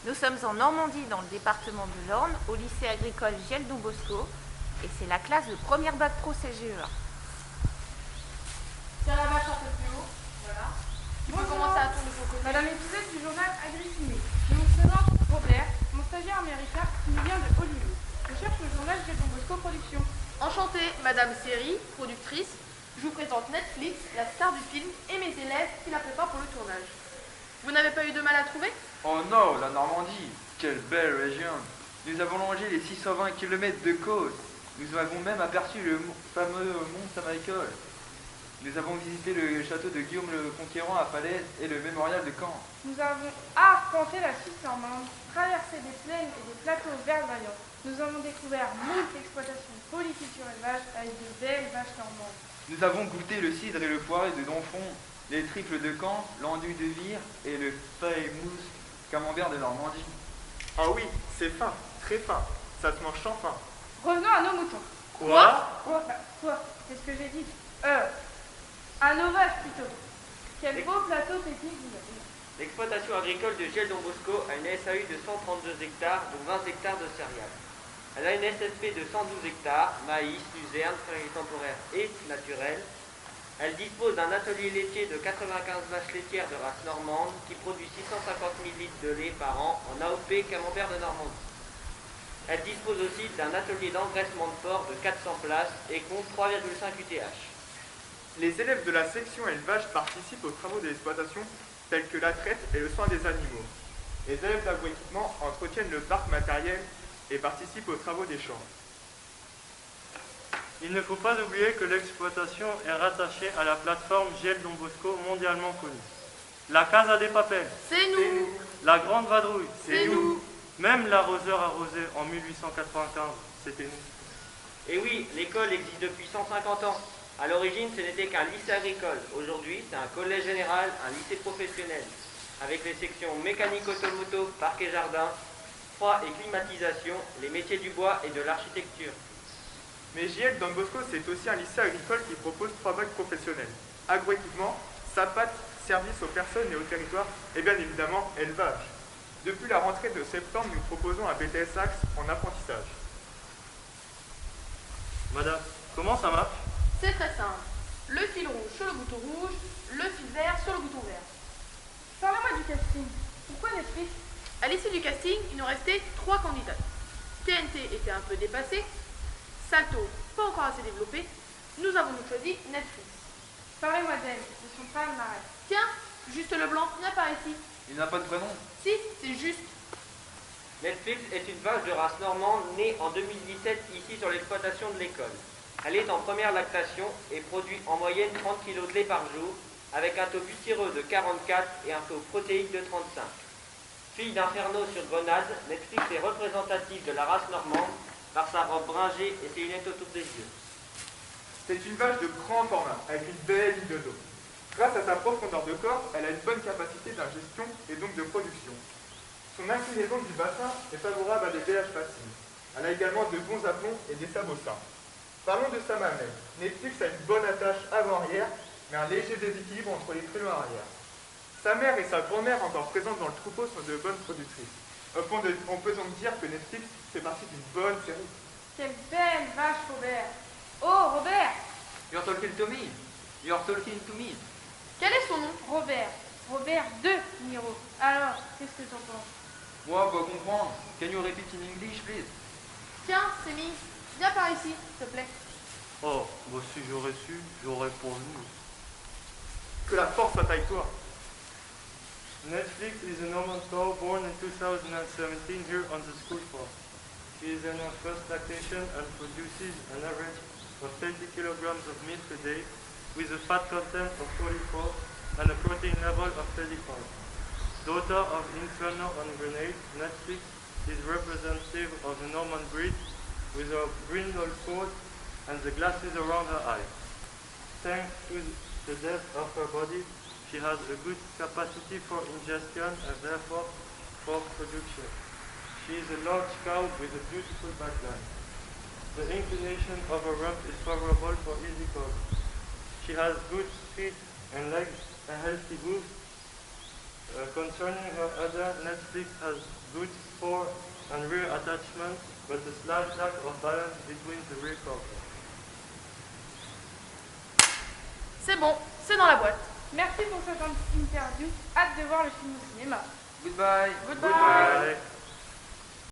Nous sommes en Normandie, dans le département de l'Orne, au lycée agricole Giel Don Bosco, et c'est la classe de première bac pro CGEA. Tiens la vache un peu plus haut, voilà. Tu peux commencer à tourner ton côté. Madame l'épisode du journal Agri-Ciné. Je vous présente Robert, mon stagiaire américain qui nous vient de Hollywood. Je cherche le journal Giel Don Bosco Productions. Enchantée, Madame Série, productrice. Je vous présente Netflix, la star du film, et mes élèves qui la préparent pour le tournage. Vous n'avez pas eu de mal à trouver? Oh non, la Normandie, quelle belle région. Nous avons longé les 620 km de côte. Nous avons même aperçu le fameux mont Saint-Michel. Nous avons visité le château de Guillaume le Conquérant à Falaise et le mémorial de Caen. Nous avons arpenté la Suisse normande, traversé des plaines et des plateaux verdoyants. Nous avons découvert moult exploitations polyculture élevage avec de belles vaches normandes. Nous avons goûté le cidre et le poiré de Donfond, les triples de Caen, l'enduit de Vire et le fameux camembert de Normandie. Ah oui, c'est fin, très fin. Ça se mange sans faim. Revenons à nos moutons. Quoi? Quoi? Qu'est-ce que j'ai dit? À nos vaches plutôt. Quel beau plateau technique vous avez. L'exploitation agricole de Giel Don Bosco a une SAU de 132 hectares, dont 20 hectares de céréales. Elle a une SFP de 112 hectares, maïs, luzerne, prairies temporaires et naturelles. Elle dispose d'un atelier laitier de 95 vaches laitières de race normande qui produit 650 000 litres de lait par an en AOP camembert de Normandie. Elle dispose aussi d'un atelier d'engraissement de porc de 400 places et compte 3,5 UTH. Les élèves de la section élevage participent aux travaux de l'exploitation tels que la traite et le soin des animaux. Les élèves d'agroéquipement entretiennent le parc matériel et participent aux travaux des champs. Il ne faut pas oublier que l'exploitation est rattachée à la plateforme Giel Don Bosco mondialement connue. La Casa des Papels, C'est nous. la Grande Vadrouille, C'est nous. même l'arroseur arrosé en 1895, c'était nous. Et oui, l'école existe depuis 150 ans. À l'origine, ce n'était qu'un lycée agricole. Aujourd'hui, c'est un collège général, un lycée professionnel, avec les sections mécanique automoto, parc et jardin, froid et climatisation, les métiers du bois et de l'architecture. Mais Giel Don Bosco, c'est aussi un lycée agricole qui propose 3 bacs professionnels. Agroéquipement, SAPAT, service aux personnes et aux territoires, et bien évidemment, élevage. Depuis la rentrée de septembre, nous proposons un BTS Axe en apprentissage. Madame, comment ça marche? C'est très simple. Le fil rouge sur le bouton rouge, le fil vert sur le bouton vert. Parlez-moi du casting. Pourquoi Netflix? À l'issue du casting, il nous restait 3 candidats. TNT était un peu dépassé, Salto pas encore assez développé. Nous avons donc choisi Netflix. Parlez-moi d'elle, de son palmarès. Tiens, Juste Leblanc, viens par ici. Il n'a pas de prénom. Si, c'est juste. Netflix est une vache de race normande née en 2017 ici sur l'exploitation de l'école. Elle est en première lactation et produit en moyenne 30 kg de lait par jour, avec un taux butyreux de 44 et un taux protéique de 35. Fille d'Inferno sur Grenade, Netflix est représentative de la race normande par sa robe bringée et ses lunettes autour des yeux. C'est une vache de grand format, avec une belle ligne de dos. Grâce à sa profondeur de corps, elle a une bonne capacité d'ingestion et donc de production. Son inclinaison du bassin est favorable à des pélages faciles. Elle a également de bons aplombs et des sabots sains. Parlons de sa mamelle. Netflix a une bonne attache avant-arrière, mais un léger déséquilibre entre les traîneaux arrière. Sa mère et sa grand-mère encore présentes dans le troupeau sont de bonnes productrices. On peut donc dire que Netflix fait partie d'une bonne série. Quelle belle vache, Robert. Oh, Robert. You're talking to me. You're talking to me. Quel est son nom? Robert. Robert de Niro. Alors, qu'est-ce que t'en penses? Moi, pas comprendre. Can you repeat in English, please? Tiens, Sémi, viens par ici, s'il te plaît. Oh, bah si j'aurais su, j'aurais pour nous. Que la force soit avec toi. Netflix is a Norman cow born in 2017 here on the school farm. She is in her first lactation and produces an average of 30 kilograms of milk a day with a fat content of 44 and a protein level of 35. Daughter of Inferno on Grenade, Netflix is representative of the Norman breed with her brindle coat and the glasses around her eyes. Thanks to the depth of her body, she has a good capacity for ingestion and therefore for production. She is a large cow with a beautiful backline. The inclination of her rump is favorable for easy calling. She has good feet and legs, a healthy hoof, Concerning her other, Netflix has good fore and rear attachment, but a slight lack of balance between the rear cover. C'est bon, c'est dans la boîte. Merci pour cette interview. Hâte de voir le film au cinéma. Goodbye. Goodbye. Bye.